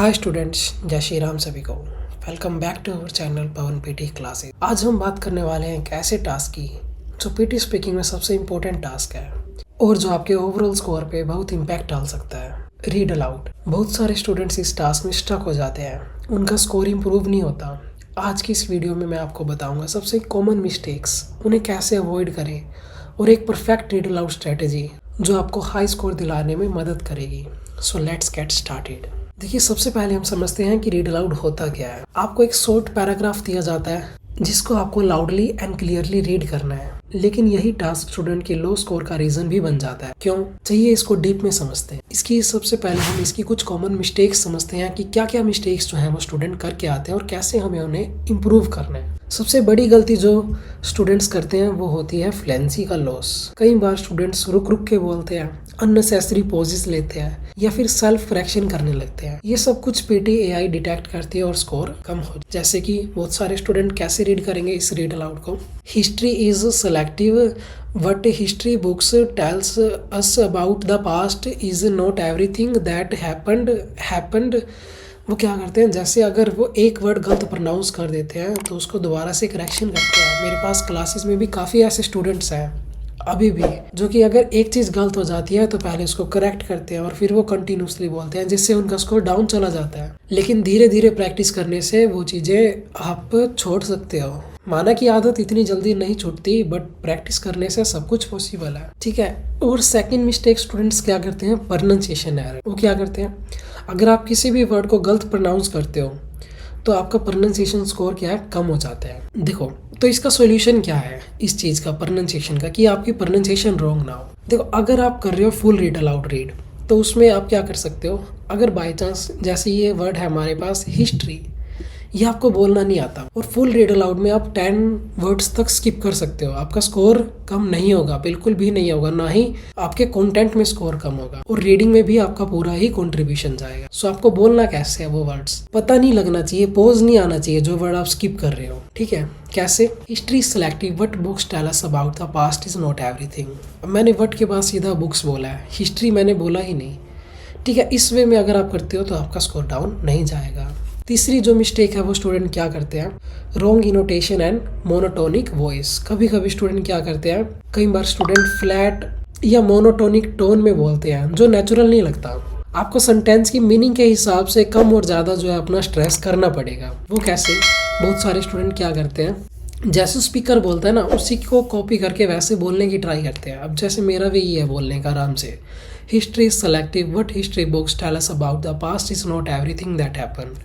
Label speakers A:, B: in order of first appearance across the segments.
A: Hi students, जय श्री राम सभी को। Welcome back to our channel Pavan PT classes. आज हम बात करने वाले हैं एक ऐसे टास्क की जो पीटी स्पीकिंग में सबसे इम्पोर्टेंट टास्क है और जो आपके ओवरऑल स्कोर पे बहुत इम्पैक्ट डाल सकता है। Read aloud. बहुत सारे स्टूडेंट्स इस टास्क में स्टक हो जाते हैं, उनका स्कोर इम्प्रूव नहीं होता। आज की इस वीडियो में मैं आपको बताऊंगा सबसे कॉमन मिस्टेक्स, उन्हें कैसे अवॉइड करें और एक परफेक्ट रीड अलाउड स्ट्रेटेजी जो आपको हाई स्कोर दिलाने में मदद करेगी। So let's get started. देखिए, सबसे पहले हम समझते हैं कि रीड अलाउड होता क्या है। आपको एक शॉर्ट पैराग्राफ दिया जाता है जिसको आपको लाउडली एंड क्लियरली रीड करना है, लेकिन यही टास्क स्टूडेंट के लो स्कोर का रीजन भी बन जाता है। क्यों? चाहिए इसको डीप में समझते हैं। इसकी सबसे पहले हम इसकी कुछ कॉमन मिस्टेक्स समझते हैं कि क्या क्या मिस्टेक्स जो हैं वो स्टूडेंट करके आते हैं और कैसे हमें उन्हें इम्प्रूव करना है। सबसे बड़ी गलती जो स्टूडेंट्स करते हैं वो होती है फ्लुएंसी का लॉस। कई बार स्टूडेंट्स रुक रुक के बोलते हैं, अननेसेसरी पॉजेस लेते हैं या फिर सेल्फ करेक्शन करने लगते हैं। ये सब कुछ पीटी एआई डिटेक्ट करती है और स्कोर कम हो। जैसे कि बहुत सारे स्टूडेंट कैसे रीड करेंगे इस रीड अलाउड को। History is selective, what history books tells us about the past is not everything that happened. वो क्या करते हैं, जैसे अगर वो एक वर्ड गलत प्रोनाउंस कर देते हैं तो उसको दोबारा से करेक्शन करते हैं। मेरे पास क्लासेस में भी काफ़ी ऐसे स्टूडेंट्स हैं अभी भी जो कि अगर एक चीज़ गलत हो जाती है तो पहले उसको करेक्ट करते हैं और फिर वो कंटिन्यूसली बोलते हैं, जिससे उनका स्कोर डाउन चला जाता है। लेकिन धीरे धीरे प्रैक्टिस करने से वो चीज़ें आप छोड़ सकते हो। माना कि आदत इतनी जल्दी नहीं छूटती, बट प्रैक्टिस करने से सब कुछ पॉसिबल है, ठीक है। और सेकंड मिस्टेक स्टूडेंट्स क्या करते हैं, प्रोनाउंसिएशन एरर। वो क्या करते हैं, अगर आप किसी भी वर्ड को गलत प्रोनाउंस करते हो तो आपका प्रोनाउंसिएशन स्कोर क्या है, कम हो जाता है। देखो, तो इसका सॉल्यूशन क्या है इस चीज़ का, प्रोनाउंसिएशन का, कि आपकी प्रोनाउंसिएशन रॉन्ग ना हो। देखो, अगर आप कर रहे हो फुल रीड अलाउड रीड तो उसमें आप क्या कर सकते हो, अगर बाई चांस जैसे ये वर्ड है हमारे पास हिस्ट्री, ये आपको बोलना नहीं आता और फुल रीड अलाउड में आप 10 वर्ड्स तक स्किप कर सकते हो, आपका स्कोर कम नहीं होगा, बिल्कुल भी नहीं होगा। ना ही आपके कंटेंट में स्कोर कम होगा और रीडिंग में भी आपका पूरा ही कंट्रीब्यूशन जाएगा। सो आपको बोलना कैसे है, वो वर्ड्स पता नहीं लगना चाहिए, पोज नहीं आना चाहिए जो वर्ड आप स्किप कर रहे हो, ठीक है। कैसे? History selective, what books tell us about the past is not everything. मैंने वट के बाद सीधा बुक्स बोला है, हिस्ट्री मैंने बोला ही नहीं, ठीक है। इस वे में अगर आप करते हो तो आपका स्कोर डाउन नहीं जाएगा। तीसरी जो मिस्टेक है वो स्टूडेंट क्या करते हैं, रॉन्ग इनोटेशन एंड मोनोटोनिक वॉइस। कभी कभी स्टूडेंट क्या करते हैं, कई बार स्टूडेंट फ्लैट या मोनोटोनिक टोन में बोलते हैं जो नेचुरल नहीं लगता। आपको सेंटेंस की मीनिंग के हिसाब से कम और ज़्यादा जो है अपना स्ट्रेस करना पड़ेगा। वो कैसे? बहुत सारे स्टूडेंट क्या करते हैं, जैसे स्पीकर बोलता है ना, उसी को कॉपी करके वैसे बोलने की ट्राई करते हैं। अब जैसे मेरा भी ये है बोलने का आराम से, history is selective, what history books tell us about the past is not everything that happened,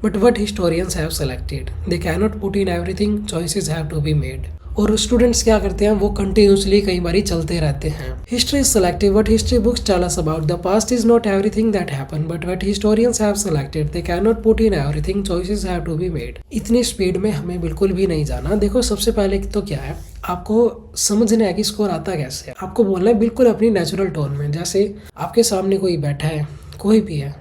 A: but what historians have selected, they cannot put in everything, choices have to be made। और students क्या करते हैं, वो continuously कई बार चलते रहते हैं। History is selective, but history books tell us about the past is not everything that happened, but what historians have selected, they can not put in everything, choices have to be made. इतनी speed में हमें बिल्कुल भी नहीं जाना। देखो, सबसे पहले तो क्या है, आपको समझना है कि स्कोर आता कैसे है। आपको बोलना है बिल्कुल अपनी नेचुरल टोन में। जैसे आपके सामने कोई बैठा है, कोई भी है,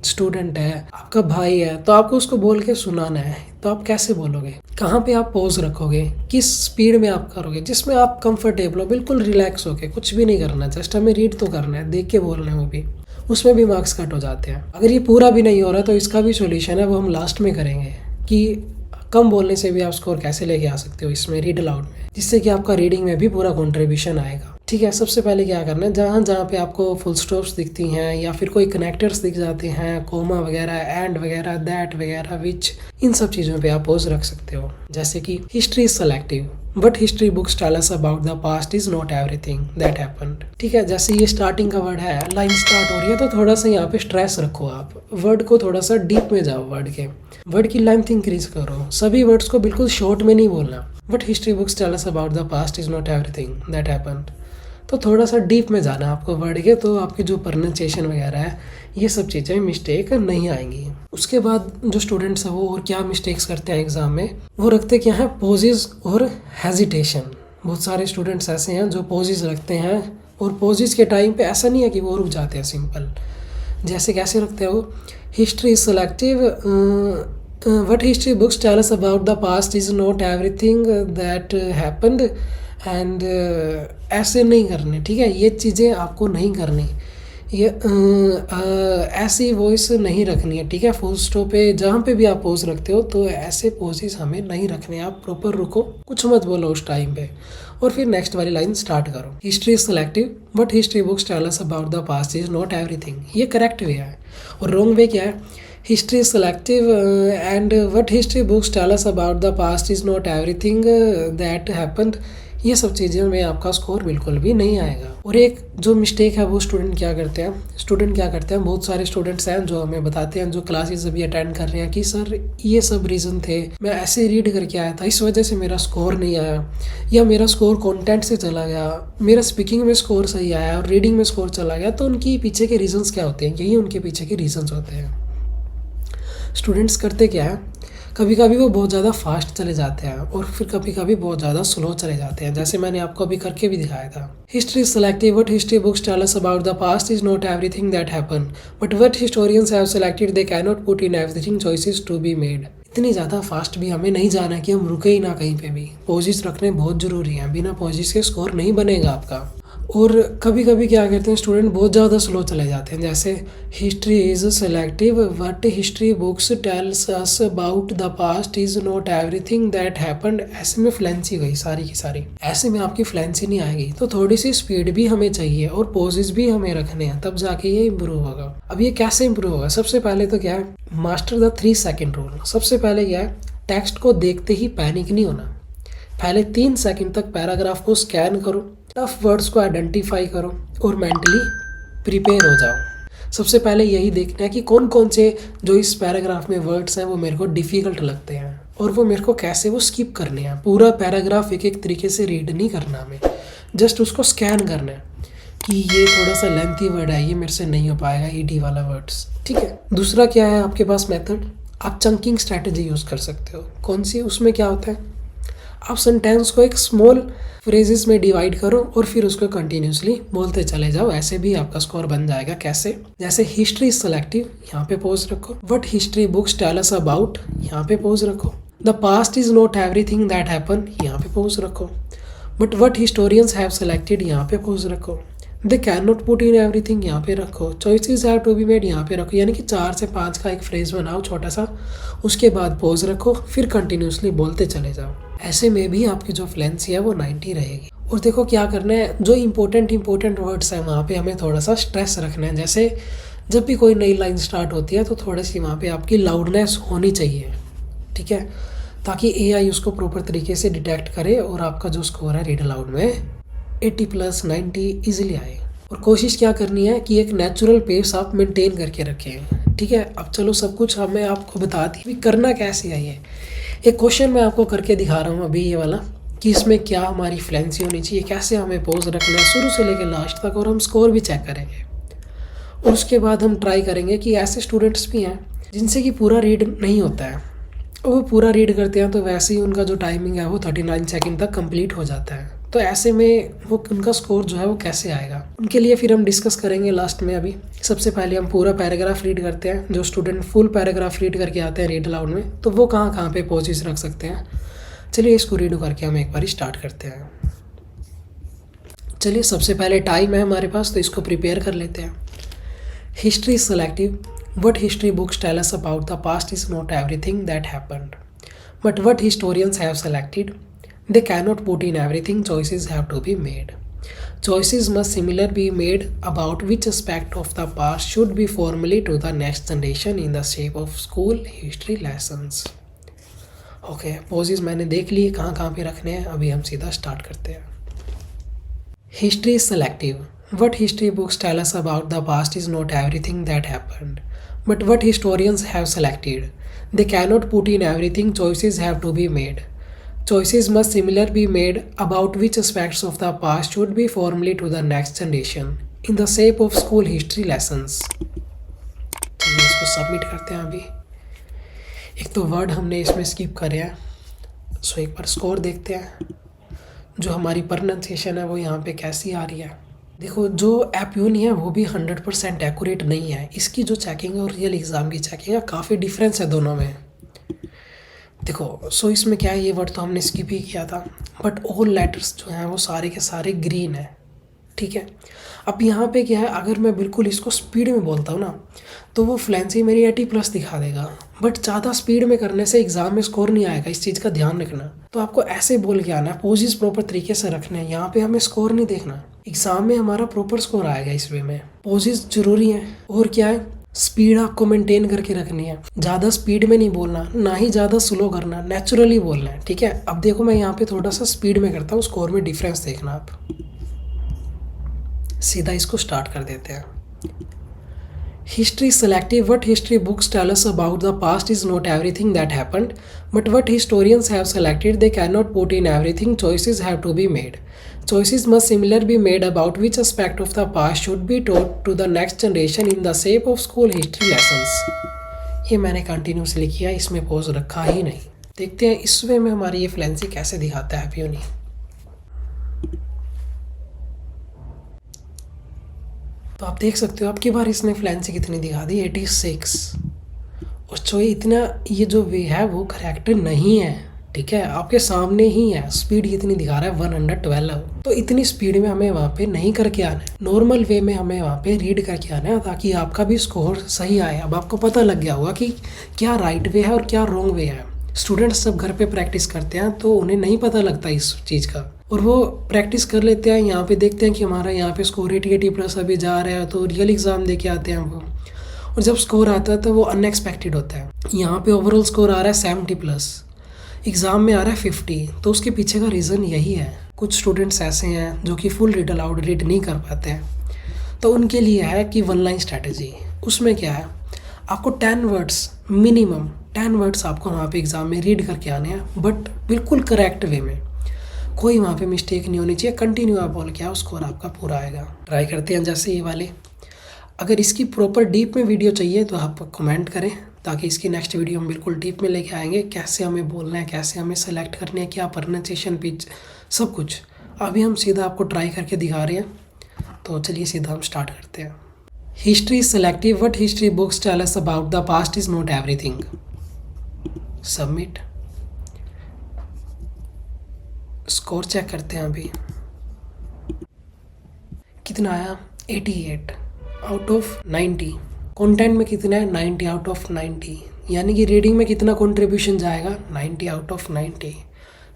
A: स्टूडेंट है, आपका भाई है, तो आपको उसको बोल के सुनाना है। तो आप कैसे बोलोगे, कहाँ पे आप पॉज रखोगे, किस स्पीड में आप करोगे, जिसमें आप कंफर्टेबल हो, बिल्कुल रिलैक्स होके, कुछ भी नहीं करना, जस्ट हमें रीड तो करना है, देख के बोलना है। वो भी उसमें भी मार्क्स कट हो जाते हैं। अगर ये पूरा भी नहीं हो रहा तो इसका भी सोल्यूशन है, वो हम लास्ट में करेंगे कि कम बोलने से भी आप स्कोर कैसे लेके आ सकते हो इसमें रीड अलाउड में, जिससे कि आपका रीडिंग में भी पूरा कंट्रीब्यूशन आएगा, ठीक है। सबसे पहले क्या करना है, जहाँ जहाँ पे आपको फुल स्टॉप्स दिखती हैं या फिर कोई कनेक्टर्स दिख जाते हैं, कोमा वगैरह, एंड वगैरह, दैट वगैरह, विच, इन सब चीज़ों पे आप पॉज रख सकते हो। जैसे कि history is selective, but history books tell us about the past is not everything that happened, ठीक है। जैसे ये स्टार्टिंग का वर्ड है, लाइन स्टार्ट हो रही है, तो थोड़ा सा यहाँ पे स्ट्रेस रखो, आप वर्ड को थोड़ा सा डीप में जाओ, वर्ड की लेंथ इंक्रीज करो। सभी वर्ड्स को बिल्कुल शॉर्ट में नहीं बोलना। But history books tell us about the past is not everything that happened, तो थोड़ा सा डीप में जाना आपको वर्ड के, तो आपकी जो प्रोनाउंसिएशन वगैरह है ये सब चीज़ें मिस्टेक नहीं आएंगी। उसके बाद जो स्टूडेंट्स हैं वो और क्या मिस्टेक्स करते हैं एग्जाम में, वो रखते क्या है, पोजेस और हेजिटेशन। बहुत सारे स्टूडेंट्स ऐसे हैं जो पोजेस रखते हैं और पोजेस के टाइम पे ऐसा नहीं है कि वो रुक जाते हैं, सिंपल। जैसे कैसे रखते हैं वो, history is selective, what history books tell us about the past is not everything that happened, and ऐसे नहीं करने, ठीक है। ये चीज़ें आपको नहीं करनी। ये ऐसी वॉइस नहीं रखनी है, ठीक है। फुल स्टॉप पे जहाँ पे भी आप पोज रखते हो तो ऐसे पोजेस हमें नहीं रखने। आप प्रॉपर रुको, कुछ मत बोलो उस टाइम पे, और फिर नेक्स्ट वाली लाइन स्टार्ट करो। History is selective but history books tell us about the past is not everything. ये करेक्ट वे है। और रॉन्ग वे क्या है? History is selective and what history books tell us about the past is not everything that happened. ये सब चीज़ें में आपका स्कोर बिल्कुल भी नहीं आएगा। और एक जो मिस्टेक है वो स्टूडेंट क्या करते हैं, बहुत सारे स्टूडेंट्स हैं जो हमें बताते हैं, जो क्लासेस अभी अटेंड कर रहे हैं, कि सर ये सब रीज़न थे, मैं ऐसे रीड करके आया था, इस वजह से मेरा स्कोर नहीं आया, या मेरा स्कोर कंटेंट से चला गया, मेरा स्पीकिंग में स्कोर सही आया और रीडिंग में स्कोर चला गया। तो उनकी पीछे के रीजंस क्या होते हैं? यही उनके पीछे के रीजंस होते हैं। स्टूडेंट्स करते क्या है, कभी कभी वो बहुत ज़्यादा फास्ट चले जाते हैं और फिर कभी कभी बहुत ज़्यादा स्लो चले जाते हैं, जैसे मैंने आपको अभी करके भी दिखाया था। History is selective but history books tell us about the past is not everything that happen but what historians have selected they can not put in everything choices to be made. इतनी ज़्यादा fast भी हमें नहीं जाना कि हम रुके ही ना कहीं पे भी। पोजिस रखने बहुत ज़रूरी हैं, बिना पोजिस के स्कोर नहीं बनेगा आपका। और कभी कभी क्या करते हैं स्टूडेंट, बहुत ज़्यादा स्लो चले जाते हैं, जैसे history is selective but history books tells us about the past is not everything that happened. ऐसे में फ्लुएंसी गई सारी की सारी, ऐसे में आपकी फ्लुएंसी नहीं आएगी। तो थोड़ी सी स्पीड भी हमें चाहिए और पोजेस भी हमें रखने हैं, तब जाके ये इम्प्रूव होगा। अब ये कैसे इम्प्रूव होगा? सबसे पहले तो क्या है, मास्टर द 3 सेकेंड रूल। सबसे पहले क्या है, टेक्स्ट को देखते ही पैनिक नहीं होना। पहले 3 सेकंड तक पैराग्राफ को स्कैन करो, टफ वर्ड्स को आइडेंटिफाई करो और मेंटली प्रिपेयर हो जाओ। सबसे पहले यही देखना है कि कौन कौन से जो इस पैराग्राफ में वर्ड्स हैं वो मेरे को डिफ़िकल्ट लगते हैं और वो मेरे को कैसे वो स्किप करने हैं। पूरा पैराग्राफ एक एक तरीके से रीड नहीं करना हमें, जस्ट उसको स्कैन करना है कि ये थोड़ा सा लेंथी वर्ड है, ये मेरे से नहीं हो पाएगा, ईडी वाला वर्ड्स, ठीक है। दूसरा क्या है आपके पास मेथड, आप चंकिंग स्ट्रैटेजी यूज़ कर सकते हो। कौन सी? उसमें क्या होता है, आप सेंटेंस को एक स्मॉल फ्रेजेस में डिवाइड करो और फिर उसको कंटिन्यूसली बोलते चले जाओ। ऐसे भी आपका स्कोर बन जाएगा। कैसे? जैसे हिस्ट्री इज सेलेक्टिव, यहाँ पे पोज रखो। What history books tell us about, यहाँ पे पोज रखो। The past is not everything that happen, यहाँ पे पोज रखो। But what historians have selected, यहाँ पे पोज रखो। They can not put in everything, यहाँ पे रखो। Choices have to be made, यहाँ पे रखो। यानी कि 4 से 5 का एक फ्रेज बनाओ छोटा सा, उसके बाद पोज रखो, फिर कंटिन्यूसली बोलते चले जाओ। ऐसे में भी आपकी जो फ्लुएंसी है वो 90 रहेगी। और देखो क्या करना है, जो इंपॉर्टेंट वर्ड्स हैं वहाँ पे हमें थोड़ा सा स्ट्रेस रखना है। जैसे जब भी कोई नई लाइन स्टार्ट होती है तो थोड़ी सी वहाँ पे आपकी लाउडनेस होनी चाहिए, ठीक है, ताकि एआई उसको प्रॉपर तरीके से डिटेक्ट करे और आपका जो स्कोर है रीड अलाउड में 80+ 90 ईजिली आए। और कोशिश क्या करनी है कि एक नेचुरल पेस आप मेंटेन करके रखें, ठीक है। अब चलो सब कुछ हमें आपको बता दी, करना कैसे है ये एक क्वेश्चन मैं आपको करके दिखा रहा हूँ अभी ये वाला, कि इसमें क्या हमारी फ्लुएंसी होनी चाहिए, कैसे हमें पोज रखना है शुरू से लेकर लास्ट तक, और हम स्कोर भी चेक करेंगे। और उसके बाद हम ट्राई करेंगे कि ऐसे स्टूडेंट्स भी हैं जिनसे कि पूरा रीड नहीं होता है, वो पूरा रीड करते हैं तो वैसे ही उनका जो टाइमिंग है वो 39 सेकंड तक कंप्लीट हो जाता है। तो ऐसे में वो उनका स्कोर जो है वो कैसे आएगा, उनके लिए फिर हम डिस्कस करेंगे लास्ट में। अभी सबसे पहले हम पूरा पैराग्राफ रीड करते हैं। जो स्टूडेंट फुल पैराग्राफ रीड करके आते हैं रीड अलाउड में, तो वो कहाँ कहाँ पे पोजेस रख सकते हैं। चलिए इसको रीड करके हम एक बार स्टार्ट करते हैं। चलिए सबसे पहले टाइम है हमारे पास, तो इसको प्रिपेयर कर लेते हैं। History is selective but history books tell us about the past is not everything that happened but what historians have selected they cannot put in everything, choices have to be made. Choices must similar be made about which aspect of the past should be formally to the next generation in the shape of school history lessons. Okay, poses मैंने देख लिए कहाँ कहाँ पे रखने हैं। अभी हम सीधा स्टार्ट करते हैं। History is selective. What history books tell us about the past is not everything that happened, but what historians have selected. They cannot put in everything, choices have to be made. Choices must similar be made about which aspects of the past should be formally to the next generation in the shape of school history lessons. चलिए इसको submit करते हैं। अभी एक तो word हमने इसमें skip करे हैं, सो एक बार स्कोर देखते हैं। जो हमारी प्रोनाउंसिएशन है वो यहाँ पे कैसी आ रही है। देखो जो एप्यून है वो भी 100% एक्यूरेट नहीं है। इसकी जो चेकिंग और रियल एग्ज़ाम की चेकिंग है काफ़ी डिफरेंस है दोनों में। देखो सो इसमें क्या है, ये वर्ड तो हमने स्किप ही किया था, बट ऑल लेटर्स जो हैं वो सारे के सारे ग्रीन है, ठीक है। अब यहाँ पे क्या है, अगर मैं बिल्कुल इसको स्पीड में बोलता हूँ ना तो वो फ्लुएंसी मेरी 80+ दिखा देगा, बट ज़्यादा स्पीड में करने से एग्जाम में स्कोर नहीं आएगा, इस चीज़ का ध्यान रखना। तो आपको ऐसे बोल के आना है, पोजेस प्रॉपर तरीके से रखने हैं, यहाँ पे हमें स्कोर नहीं देखना, एग्जाम में हमारा प्रॉपर स्कोर आएगा इस वे में। पोजेस जरूरी हैं, और क्या है, स्पीड आपको मेंटेन करके रखनी है, ज़्यादा स्पीड में नहीं बोलना, ना ही ज़्यादा स्लो करना, नेचुरली बोलना है, ठीक है। अब देखो मैं यहाँ पे थोड़ा सा स्पीड में करता हूँ, स्कोर में डिफरेंस देखना आप। सीधा इसको स्टार्ट कर देते हैं। History is selective. What history books tell us about the past is not everything that happened, but what historians have selected, they cannot put in everything. Choices have to be made. Choices must similarly be made about which aspect of the past should be taught to the next generation in the shape of school history lessons. ये मैंने continuously किया, इसमें pause रखा ही नहीं। देखते हैं इस वे में हमारी ये फ्लुएंसी कैसे दिखाता है पियोनी। तो आप देख सकते हो आपकी बार इसने फ्लुएंसी कितनी दिखा दी, 86। और जो ये जो वे है वो करेक्ट नहीं है, ठीक है, आपके सामने ही है। स्पीड कितनी दिखा रहा है, 112। तो इतनी स्पीड में हमें वहाँ पे नहीं करके आना है, नॉर्मल वे में हमें वहाँ पे रीड करके आना है, ताकि आपका भी स्कोर सही आए। अब आपको पता लग गया होगा कि क्या राइट वे है और क्या रॉन्ग वे है। स्टूडेंट्स जब घर पे प्रैक्टिस करते हैं तो उन्हें नहीं पता लगता इस चीज़ का, और वो प्रैक्टिस कर लेते हैं। यहाँ पे देखते हैं कि हमारा यहाँ पे स्कोर 80+ अभी जा रहा है, तो रियल एग्ज़ाम दे के आते हैं वो, और जब स्कोर आता है तो वो अनएक्सपेक्टेड होता है। यहाँ पे ओवरऑल स्कोर आ रहा है 70+, एग्ज़ाम में आ रहा है 50। तो उसके पीछे का रीज़न यही है, कुछ स्टूडेंट्स ऐसे हैं जो कि फुल रीड अलाउड रीड नहीं कर पाते हैं, तो उनके लिए है कि 1 लाइन स्ट्रैटेजी। उसमें क्या है, आपको 10 वर्ड्स मिनिमम 10 वर्ड्स आपको वहाँ पे एग्ज़ाम में रीड करके आने हैं, बट बिल्कुल करेक्ट वे में, कोई वहाँ पे मिस्टेक नहीं होनी चाहिए। कंटिन्यू आप बोल के आओ, स्कोर आपका पूरा आएगा। ट्राई करते हैं जैसे ये वाले। अगर इसकी प्रॉपर डीप में वीडियो चाहिए तो आप कमेंट करें, ताकि इसकी नेक्स्ट वीडियो हम बिल्कुल डीप में लेके आएंगे, कैसे हमें बोलना है, कैसे हमें सेलेक्ट करने है, क्या प्रोनाउंसिएशन, पिच, सब कुछ। अभी हम सीधा आपको ट्राई करके दिखा रहे हैं, तो चलिए सीधा हम स्टार्ट करते हैं। History is selective. What history books tell us about the past is not everything. Submit. Score check करते हैं अभी कितना आया, 88 आउट ऑफ 90। कंटेंट में कितना है, 90 आउट ऑफ 90, यानी कि रीडिंग में कितना कंट्रीब्यूशन जाएगा, 90 आउट ऑफ 90।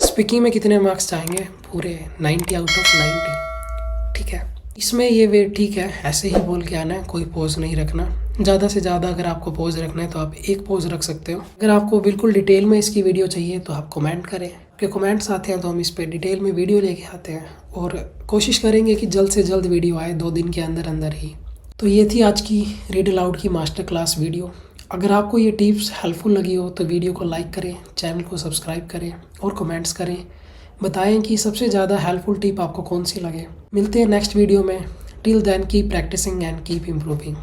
A: स्पीकिंग में कितने मार्क्स जाएंगे, पूरे 90 आउट ऑफ 90, ठीक है। इसमें ये वे ठीक है, ऐसे ही बोल के आना है, कोई पोज नहीं रखना। ज़्यादा से ज़्यादा अगर आपको पोज रखना है तो आप एक पोज रख सकते हो। अगर आपको बिल्कुल डिटेल में इसकी वीडियो चाहिए तो आप कमेंट करें, क्योंकि कमेंट्स आते हैं तो हम इस पर डिटेल में वीडियो लेके आते हैं, और कोशिश करेंगे कि जल्द से जल्द वीडियो आए, 2 दिन के अंदर अंदर ही। तो ये थी आज की रीड अलाउड की मास्टर क्लास वीडियो। अगर आपको ये टिप्स हेल्पफुल लगी हो तो वीडियो को लाइक करें, चैनल को सब्सक्राइब करें और कमेंट्स करें, बताएं कि सबसे ज़्यादा हेल्पफुल टिप आपको कौन सी लगे। मिलते हैं नेक्स्ट वीडियो में। Till then keep practising and keep improving.